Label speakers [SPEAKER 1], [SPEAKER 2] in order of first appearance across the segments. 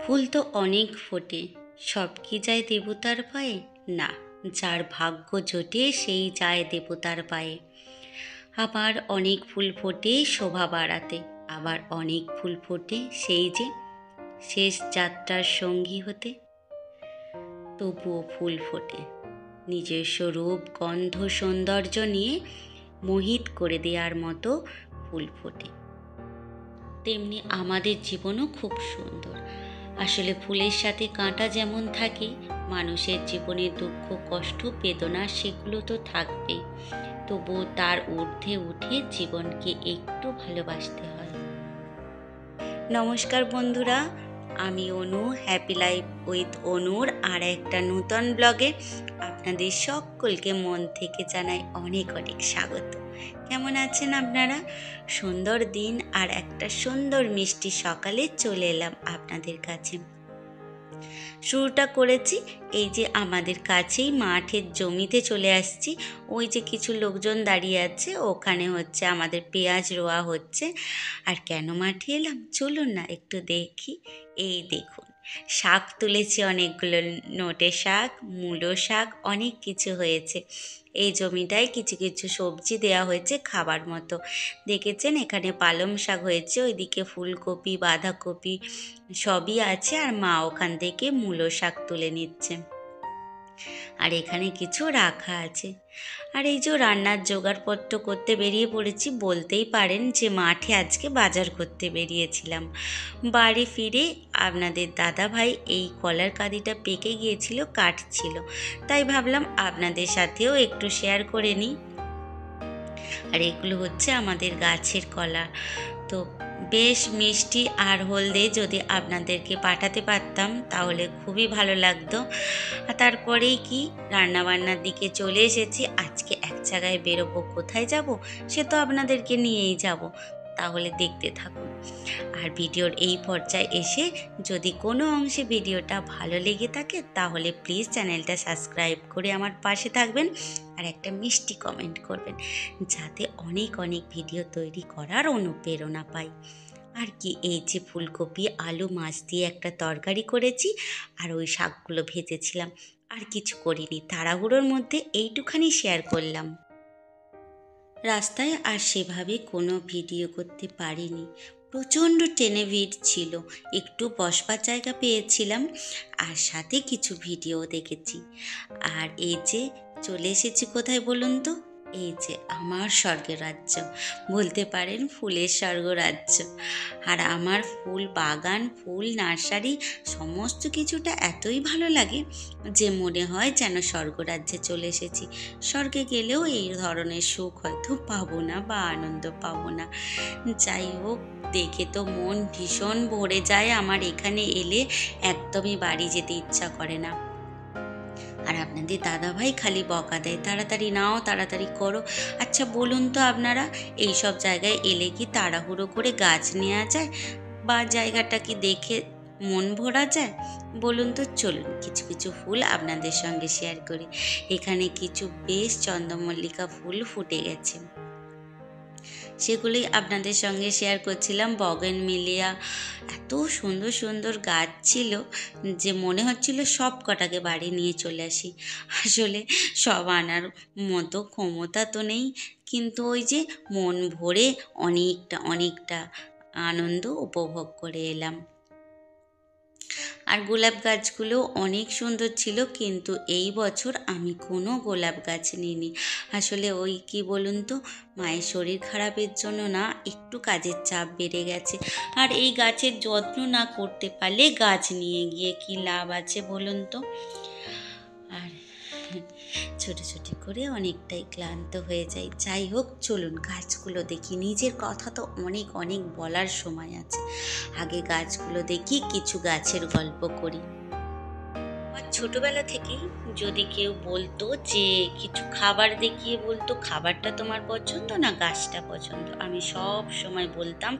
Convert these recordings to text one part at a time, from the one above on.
[SPEAKER 1] ফুল তো অনেক ফোটে, সব কি যায় দেবতার পায়ে? না, যার ভাগ্য জোটে সেই যায় দেবতার পায়ে। আবার অনেক ফুল ফোটে শোভা বাড়াতে, আবার অনেক ফুল ফোটে সেই যে শেষ যাত্রার সঙ্গী হতে। তবুও ফুল ফোটে নিজস্ব রূপ, গন্ধ, সৌন্দর্য নিয়ে মোহিত করে দেওয়ার মতো ফুল ফোটে। তেমনি আমাদের জীবনও খুব সুন্দর। আসলে ফুলের সাথে কাঁটা যেমন থাকে, মানুষের জীবনে দুঃখ, কষ্ট, বেদনা সেগুলো তো থাকবেই। তবু তার ঊর্ধ্বে উঠে জীবনকে একটু ভালোবাসতে হয়। নমস্কার বন্ধুরা, আমি অনু, হ্যাপি লাইফ উইথ অনুর আর একটা নতুন ব্লগে আপনাদের সকলকে মন থেকে জানাই অনেক অনেক স্বাগত। কেমন আছেন আপনারা? সুন্দর দিন আর একটা সুন্দর মিষ্টি সকালে চলে এলাম আপনাদের কাছে। শুরুটা করেছি এই যে আমাদের কাছেই মাঠের জমিতে চলে আসছি। ওই যে কিছু লোকজন দাঁড়িয়ে আছে, ওখানে হচ্ছে আমাদের পেঁয়াজ রোয়া হচ্ছে। আর কেন মাঠে এলাম চলুন না একটু দেখি। এই দেখুন, শাক তুলেছি অনেকগুলো, নোটে শাক, মূলো শাক, অনেক কিছু হয়েছে। এই জমিটায় কিছু কিছু সবজি দেওয়া হয়েছে খাবার মতো। দেখেছেন এখানে পালং শাক হয়েছে, ওইদিকে ফুলকপি, বাঁধাকপি সবই আছে, আর মা ওখান থেকে মূলো শাক তুলে নিচ্ছে। আর এখানে কিছু রাখা আছে। আর এই যে রান্নার জোগাড়পত্র করতে বেরিয়ে পড়েছি, বলতেই পারেন যে মাঠে আজকে বাজার করতে বেরিয়েছিলাম। বাড়ি ফিরে আপনাদের দাদা ভাই এই কলার কাঁদিটা পেকে গিয়েছিল, কাটছিল, তাই ভাবলাম আপনাদের সাথেও একটু শেয়ার করে নিই। আর এগুলো হচ্ছে আমাদের গাছের কলা, তো বেশ মিষ্টি আর হলদে। যদি আপনাদেরকে পাঠাতে পারতাম তাহলে খুবই ভালো লাগতো। আর তারপরেই কি রান্নাবান্নার দিকে চলে এসেছি। আজকে এক জায়গায় বেরোবো, কোথায় যাব সে তো আপনাদেরকে নিয়েই যাব, তাহলে দেখতে থাকুন। আর ভিডিওর এই পর্যায়ে এসে যদি কোনো অংশে ভিডিওটা ভালো লেগে থাকে তাহলে প্লিজ চ্যানেলটা সাবস্ক্রাইব করে আমার পাশে থাকবেন আর একটা মিষ্টি কমেন্ট করবেন, যাতে অনেক অনেক ভিডিও তৈরি করার অনুপ্রেরণা পাই। আর কি, এই যে ফুলকপি, আলু, মাছ দিয়ে একটা তরকারি করেছি, আর ওই শাকগুলো ভেজেছিলাম। আর কিছু করিনি, তাড়াহুড়োর মধ্যে এইটুখানি শেয়ার করলাম। রাস্তায় আর সেভাবে কোনো ভিডিও করতে পারিনি, প্রচণ্ড ট্রেনে ভিড় ছিল। একটু বসবার জায়গা পেয়েছিলাম, আর সাথে কিছু ভিডিও দেখেছি। আর এই যে চলে এসেছি কোথায় বলুন তো? এই যে আমার স্বর্গের রাজ্য, বলতে পারেন ফুলের স্বর্গরাজ্য। আর আমার ফুল বাগান, ফুল নার্সারি সমস্ত কিছুটা এতই ভালো লাগে যে মনে হয় যেন স্বর্গরাজ্যে চলে এসেছি। স্বর্গে গেলেও এই ধরনের সুখ হয়তো পাবো না বা আনন্দ পাবো না। যাই হোক, দেখে তো মন ভীষণ ভরে যায় আমার। এখানে এলে একদমই বাড়ি যেতে ইচ্ছা করে না। আর আপনাদের দাদাভাই খালি বকা দেয়, তাড়াতাড়ি নাও, তাড়াতাড়ি করো। আচ্ছা বলুন তো আপনারা, এই সব জায়গায় এলে কি তাড়াহুড়ো করে গাছ নেওয়া যায়, বা জায়গাটা কি দেখে মন ভরা যায় বলুন তো? চলুন কিছু কিছু ফুল আপনাদের সঙ্গে শেয়ার করি। এখানে কিছু বেশ চন্দ্রমল্লিকা ফুল ফুটে গেছে, সেগুলোই আপনাদের সঙ্গে শেয়ার করছিলাম। বগেনভিলিয়া, এত সুন্দর সুন্দর গাছ ছিল যে মনে হচ্ছিল সব কটাকে বাড়ি নিয়ে চলে আসি। আসলে সব আনার মতো ক্ষমতা তো নেই, কিন্তু ওই যে মন ভরে অনেকটা অনেকটা আনন্দ উপভোগ করে এলাম। আর গোলাপ গাছগুলো অনেক সুন্দর ছিল, কিন্তু এই বছর আমি কোনো গোলাপ গাছ নিইনি। আসলে ওই কি বলুন তো, মায়ের শরীর খারাপের জন্য না একটু কাজের চাপ বেড়ে গেছে। আর এই গাছের যত্ন না করতে পারলে গাছ নিয়ে গিয়ে কি লাভ আছে বলুন তো? আর ছোটাছুটি করে অনেকটাই ক্লান্ত হয়ে যাই। যাই হোক, চলুন গাছগুলো দেখি। নিজের কথা তো অনেক অনেক বলার সময় আছে, আগে গাছগুলো দেখি, কিছু গাছের গল্প করি। আমার ছোটবেলা থেকেই যদি কেউ বলতো যে কিছু খাবার দেখিয়ে বলতো খাবারটা তোমার পছন্দ না গাছটা পছন্দ, আমি সব সময় বলতাম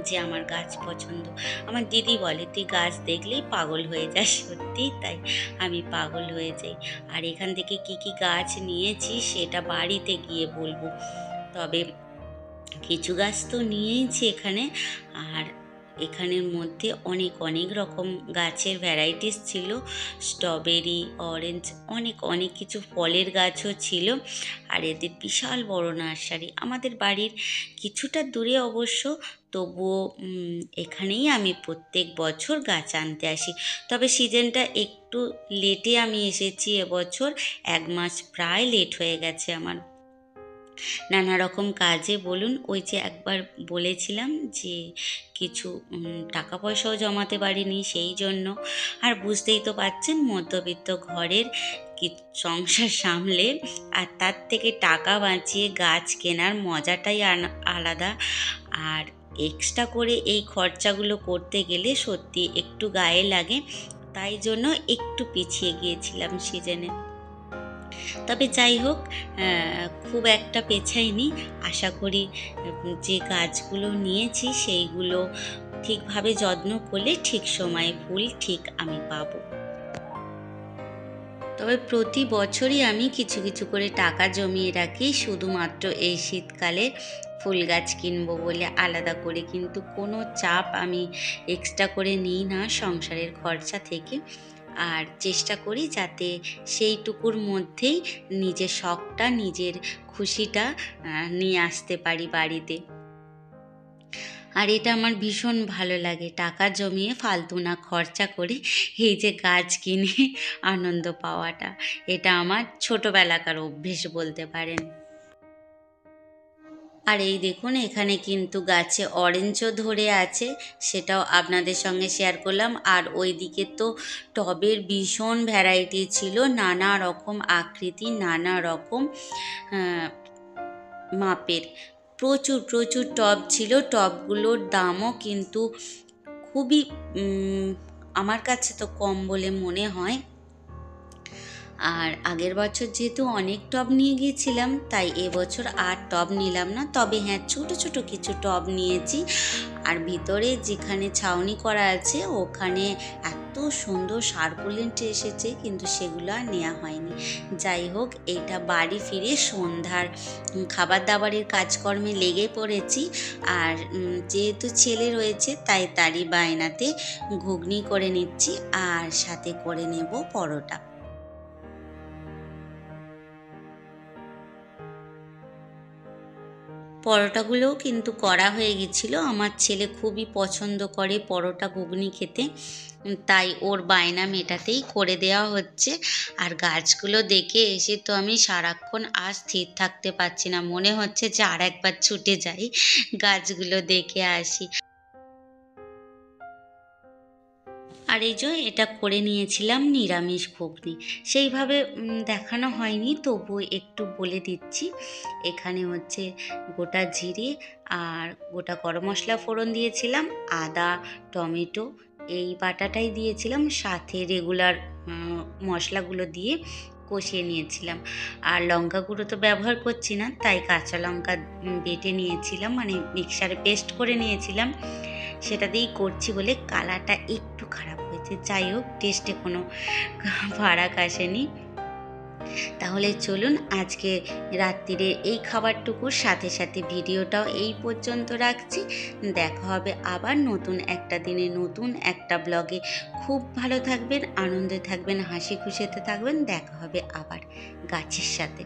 [SPEAKER 1] যে আমার গাছ পছন্দ। আমার দিদি বলে তুই গাছ দেখলেই পাগল হয়ে যাস, সত্যিই তাই, আমি পাগল হয়ে যাই। আর এখান থেকে কি কি গাছ নিয়েছি সেটা বাড়িতে গিয়ে বলবো। তবে কিছু গাছ তো নিয়েইছি এখানে। আর এখানের মধ্যে অনেক অনেক রকম গাছের ভ্যারাইটিস ছিল, স্ট্রবেরি, অরেঞ্জ, অনেক অনেক কিছু ফলের গাছও ছিল। আর এদের বিশাল বড় নার্সারি, আমাদের বাড়ির কিছুটা দূরে অবশ্য, তবুও এখানেই আমি প্রত্যেক বছর গাছ আনতে আসি। তবে সিজনটা একটু লেটে আমি এসেছি এবছর, 1 মাস প্রায় লেট হয়ে গেছে আমার নানা রকম কাজে। বলুন, ওই যে একবার বলেছিলাম যে কিছু টাকা পয়সাও জমাতে পারিনি সেই জন্য। আর বুঝতেই তো পারছেন, মধ্যবিত্ত ঘরের সংসার সামলে আর তার থেকে টাকা বাঁচিয়ে গাছ কেনার মজাটাই আলাদা। আর এক্সট্রা করে এই খরচাগুলো করতে গেলে সত্যি একটু গায়ে লাগে, তাই জন্য একটু পিছিয়ে গিয়েছিলাম সিজনে। তবে যাই হোক, খুব একটা পেছাইনি। আশা করি যে গাছগুলো নিয়েছি সেইগুলো ঠিকভাবে যত্ন করলে ঠিক সময়ে ফুল ঠিক আমি পাবো। তবে প্রতি বছরই আমি কিছু কিছু করে টাকা জমিয়ে রাখি শুধুমাত্র এই শীতকালে ফুল গাছ কিনবো বলে। আলাদা করে কিন্তু কোনো চাপ আমি এক্সট্রা করে নিই না সংসারের খরচা থেকে। আর চেষ্টা করি যাতে সেইটুকুর মধ্যেই নিজের শখটা, নিজের খুশিটা নিয়ে আসতে পারি বাড়িতে। আর এটা আমার ভীষণ ভালো লাগে, টাকা জমিয়ে ফালতু না খরচা করে এই যে গাছ কিনে আনন্দ পাওয়াটা, এটা আমার ছোটোবেলাকার অভ্যেস বলতে পারেন। আর এই দেখুন, এখানে কিন্তু গাছে অরেঞ্জও ধরে আছে, সেটাও আপনাদের সঙ্গে শেয়ার করলাম। আর ওইদিকে তো টবের ভীষণ ভ্যারাইটি ছিল, নানা রকম আকৃতি, নানা রকম মাপের, প্রচুর প্রচুর টব ছিল। টবগুলোর দামও কিন্তু খুবই আমার কাছে তো কম বলে মনে হয়। আর আগের বছর যেহেতু অনেক টব নিয়ে গিয়েছিলাম, তাই এবছর আর টব নিলাম না। তবে হ্যাঁ, ছোট ছোট কিছু টব নিয়েছি। আর ভিতরে যেখানে ছাউনি করা আছে ওখানে এত সুন্দর সার্কুলেন্ট এসেছে, কিন্তু সেগুলো আর নেওয়া হয়নি। যাই হোক, এইটা বাড়ি ফিরে সন্ধ্যার খাবার দাবারের কাজকর্মে লেগে পড়েছি। আর যেহেতু ছেলে রয়েছে, তাই তারই বায়নাতে ঘুগনি করে নিচ্ছি আর সাথে করে নেব পরোটা। পরোটাগুলোও কিন্তু করা হয়ে গেছিলো। আমার ছেলে খুবই পছন্দ করে পরোটা ঘুগনি খেতে, তাই ওর বায়না মেটাতেই করে দেওয়া হচ্ছে। আর গাছগুলো দেখে এসে তো আমি সারাক্ষণ আর স্থির থাকতে পারছি না, মনে হচ্ছে যে আর একবার ছুটে যাই, গাছগুলো দেখে আসি। আর এই যে এটা করে নিয়েছিলাম নিরামিষ ঘুগনি, সেইভাবে দেখানো হয়নি, তবু একটু বলে দিচ্ছি। এখানে হচ্ছে গোটা জিরে আর গোটা গরম মশলা ফোড়ন দিয়েছিলাম, আদা, টমেটো এই বাটাটাই দিয়েছিলাম, সাথে রেগুলার মশলাগুলো দিয়ে কষিয়ে নিয়েছিলাম। আর লঙ্কা গুঁড়ো তো ব্যবহার করছি না, তাই কাঁচা লঙ্কা বেটে নিয়েছিলাম, মানে মিক্সারে পেস্ট করে নিয়েছিলাম, সেটা দিয়েই করছি বলে কালারটা একটু খারাপ হয়েছে। যাই হোক, টেস্টে কোনো ফারাক আসেনি। তাহলে চলুন, আজকে রাত্রিরে এই খাবারটুকুর সাথে সাথে ভিডিওটাও এই পর্যন্ত রাখছি। দেখা হবে আবার নতুন একটা দিনে, নতুন একটা ব্লগে। খুব ভালো থাকবেন, আনন্দে থাকবেন, হাসি খুশিতে থাকবেন। দেখা হবে আবার গাছের সাথে।